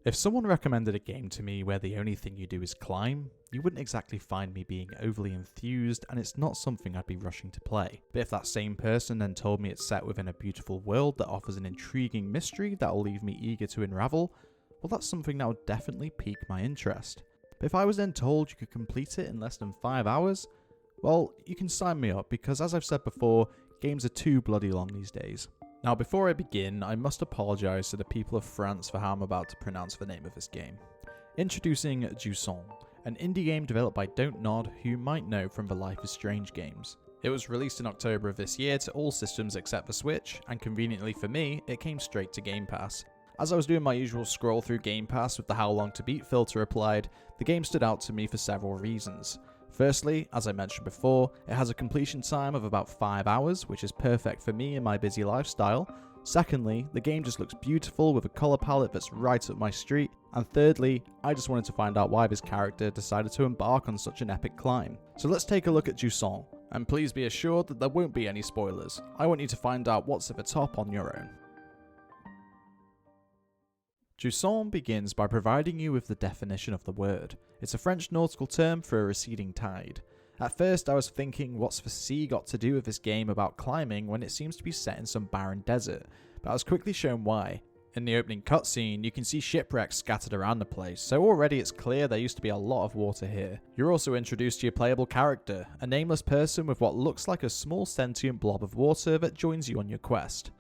If someone recommended a game to me where the only thing you do is climb, you wouldn't exactly find me being overly enthused, and it's not something I'd be rushing to play. But if that same person then told me it's set within a beautiful world that offers an intriguing mystery that will leave me eager to unravel, well, that's something that would definitely pique my interest. But if I was then told you could complete it in less than 5 hours, well, you can sign me up, because as I've said before, games are too bloody long these days. Now, before I begin, I must apologise to the people of France for how I'm about to pronounce the name of this game. Introducing Jusant, an indie game developed by Don't Nod, who you might know from the Life is Strange games. It was released in October of this year to all systems except the Switch, and conveniently for me, it came straight to Game Pass. As I was doing my usual scroll through Game Pass with the how long to beat filter applied, the game stood out to me for several reasons. Firstly, as I mentioned before, it has a completion time of about 5 hours, which is perfect for me in my busy lifestyle. Secondly, the game just looks beautiful with a colour palette that's right up my street. And thirdly, I just wanted to find out why this character decided to embark on such an epic climb. So let's take a look at Jusant, and please be assured that there won't be any spoilers. I want you to find out what's at the top on your own. Jusant begins by providing you with the definition of the word. It's a French nautical term for a receding tide. At first I was thinking, what's the sea got to do with this game about climbing when it seems to be set in some barren desert, but I was quickly shown why. In the opening cutscene, you can see shipwrecks scattered around the place, so already it's clear there used to be a lot of water here. You're also introduced to your playable character, a nameless person with what looks like a small sentient blob of water that joins you on your quest.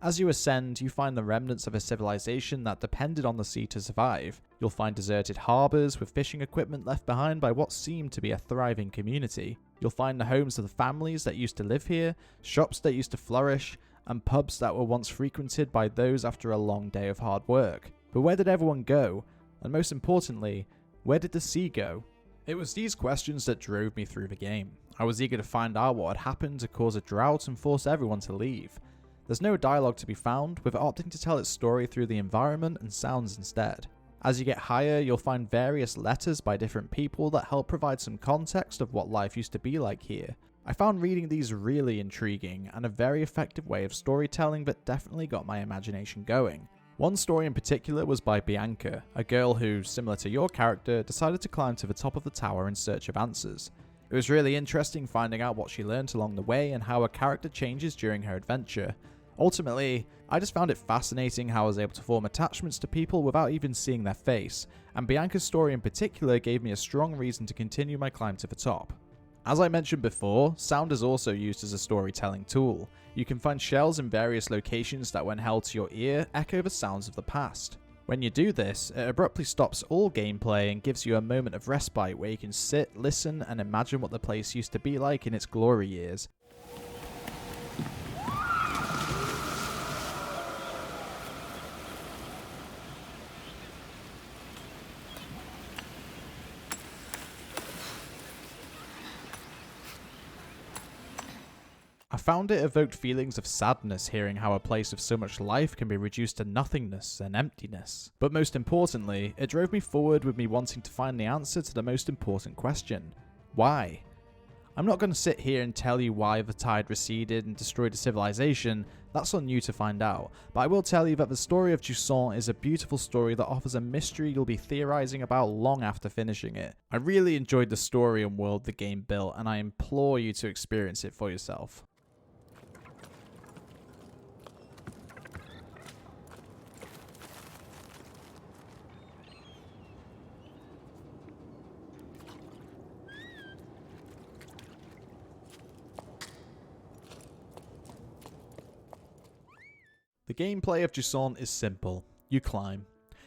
As you ascend, you find the remnants of a civilization that depended on the sea to survive. You'll find deserted harbours with fishing equipment left behind by what seemed to be a thriving community. You'll find the homes of the families that used to live here, shops that used to flourish, and pubs that were once frequented by those after a long day of hard work. But where did everyone go? And most importantly, where did the sea go? It was these questions that drove me through the game. I was eager to find out what had happened to cause a drought and force everyone to leave. There's no dialogue to be found, with it opting to tell its story through the environment and sounds instead. As you get higher, you'll find various letters by different people that help provide some context of what life used to be like here. I found reading these really intriguing, and a very effective way of storytelling that definitely got my imagination going. One story in particular was by Bianca, a girl who, similar to your character, decided to climb to the top of the tower in search of answers. It was really interesting finding out what she learned along the way and how her character changes during her adventure. Ultimately, I just found it fascinating how I was able to form attachments to people without even seeing their face, and Bianca's story in particular gave me a strong reason to continue my climb to the top. As I mentioned before, sound is also used as a storytelling tool. You can find shells in various locations that, when held to your ear, echo the sounds of the past. When you do this, it abruptly stops all gameplay and gives you a moment of respite where you can sit, listen, and imagine what the place used to be like in its glory years. I found it evoked feelings of sadness hearing how a place with so much life can be reduced to nothingness and emptiness. But most importantly, it drove me forward with me wanting to find the answer to the most important question. Why? I'm not going to sit here and tell you why the tide receded and destroyed a civilization, that's on you to find out, but I will tell you that the story of Jusant is a beautiful story that offers a mystery you'll be theorizing about long after finishing it. I really enjoyed the story and world the game built, and I implore you to experience it for yourself. The gameplay of Jusant is simple. You climb.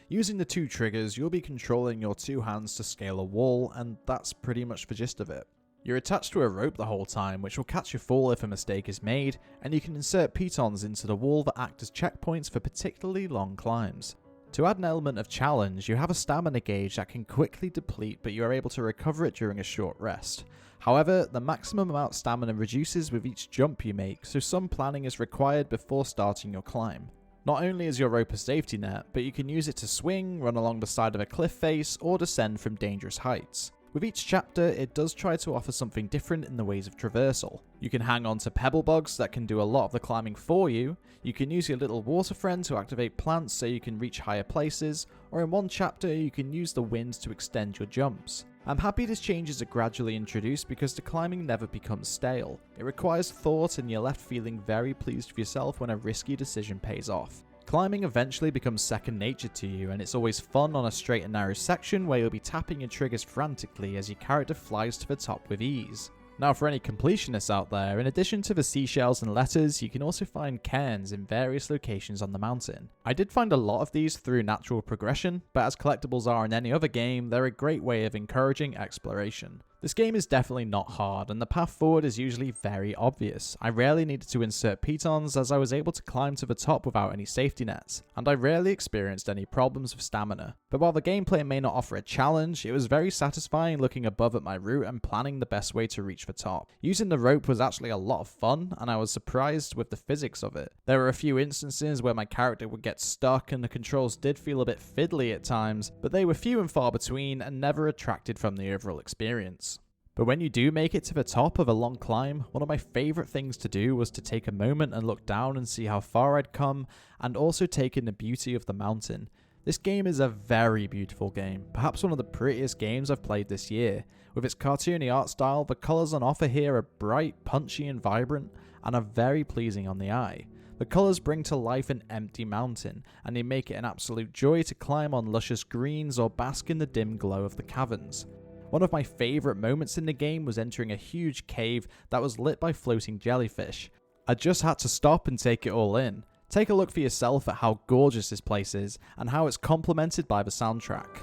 Using the two triggers, you'll be controlling your two hands to scale a wall, and that's pretty much the gist of it. You're attached to a rope the whole time, which will catch your fall if a mistake is made, and you can insert pitons into the wall that act as checkpoints for particularly long climbs. To add an element of challenge, you have a stamina gauge that can quickly deplete, but you are able to recover it during a short rest. However, the maximum amount of stamina reduces with each jump you make, so some planning is required before starting your climb. Not only is your rope a safety net, but you can use it to swing, run along the side of a cliff face, or descend from dangerous heights. With each chapter, it does try to offer something different in the ways of traversal. You can hang on to pebble bugs that can do a lot of the climbing for you, you can use your little water friend to activate plants so you can reach higher places, or in one chapter you can use the wind to extend your jumps. I'm happy these changes are gradually introduced because the climbing never becomes stale. It requires thought and you're left feeling very pleased with yourself when a risky decision pays off. Climbing eventually becomes second nature to you, and it's always fun on a straight and narrow section where you'll be tapping your triggers frantically as your character flies to the top with ease. Now for any completionists out there, in addition to the seashells and letters, you can also find cairns in various locations on the mountain. I did find a lot of these through natural progression, but as collectibles are in any other game, they're a great way of encouraging exploration. This game is definitely not hard, and the path forward is usually very obvious. I rarely needed to insert pitons as I was able to climb to the top without any safety nets, and I rarely experienced any problems with stamina. But while the gameplay may not offer a challenge, it was very satisfying looking above at my route and planning the best way to reach the top. Using the rope was actually a lot of fun, and I was surprised with the physics of it. There were a few instances where my character would get stuck and the controls did feel a bit fiddly at times, but they were few and far between and never attracted from the overall experience. But when you do make it to the top of a long climb, one of my favourite things to do was to take a moment and look down and see how far I'd come, and also take in the beauty of the mountain. This game is a very beautiful game, perhaps one of the prettiest games I've played this year. With its cartoony art style, the colours on offer here are bright, punchy and vibrant, and are very pleasing on the eye. The colours bring to life an empty mountain, and they make it an absolute joy to climb on luscious greens or bask in the dim glow of the caverns. One of my favourite moments in the game was entering a huge cave that was lit by floating jellyfish. I just had to stop and take it all in. Take a look for yourself at how gorgeous this place is, and how it's complemented by the soundtrack.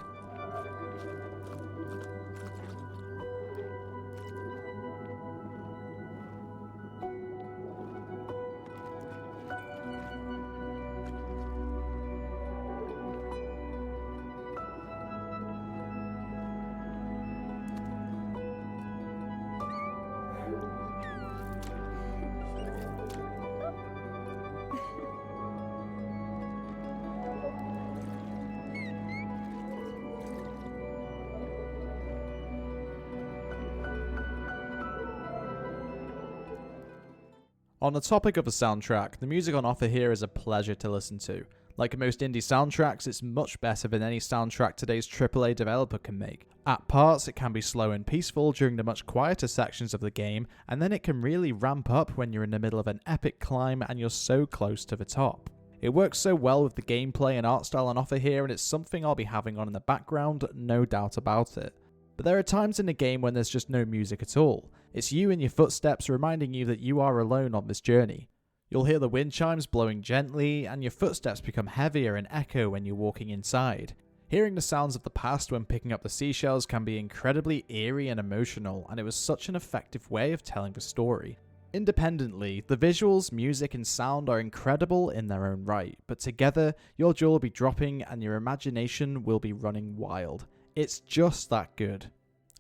On the topic of the soundtrack, the music on offer here is a pleasure to listen to. Like most indie soundtracks, it's much better than any soundtrack today's AAA developer can make. At parts, it can be slow and peaceful during the much quieter sections of the game, and then it can really ramp up when you're in the middle of an epic climb and you're so close to the top. It works so well with the gameplay and art style on offer here, and it's something I'll be having on in the background, no doubt about it. But there are times in the game when there's just no music at all. It's you and your footsteps reminding you that you are alone on this journey. You'll hear the wind chimes blowing gently, and your footsteps become heavier and echo when you're walking inside. Hearing the sounds of the past when picking up the seashells can be incredibly eerie and emotional, and it was such an effective way of telling the story. Independently, the visuals, music and sound are incredible in their own right, but together, your jaw will be dropping and your imagination will be running wild. It's just that good.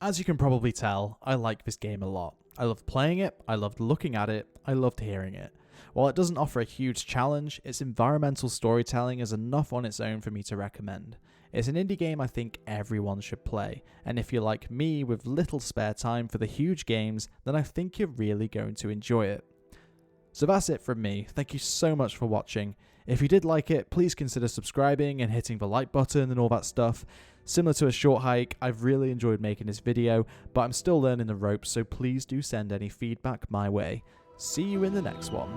As you can probably tell, I like this game a lot. I loved playing it, I loved looking at it, I loved hearing it. While it doesn't offer a huge challenge, its environmental storytelling is enough on its own for me to recommend. It's an indie game I think everyone should play, and if you're like me with little spare time for the huge games, then I think you're really going to enjoy it. So that's it from me. Thank you so much for watching. If you did like it, please consider subscribing and hitting the like button and all that stuff. Similar to a short hike, I've really enjoyed making this video, but I'm still learning the ropes, so please do send any feedback my way. See you in the next one.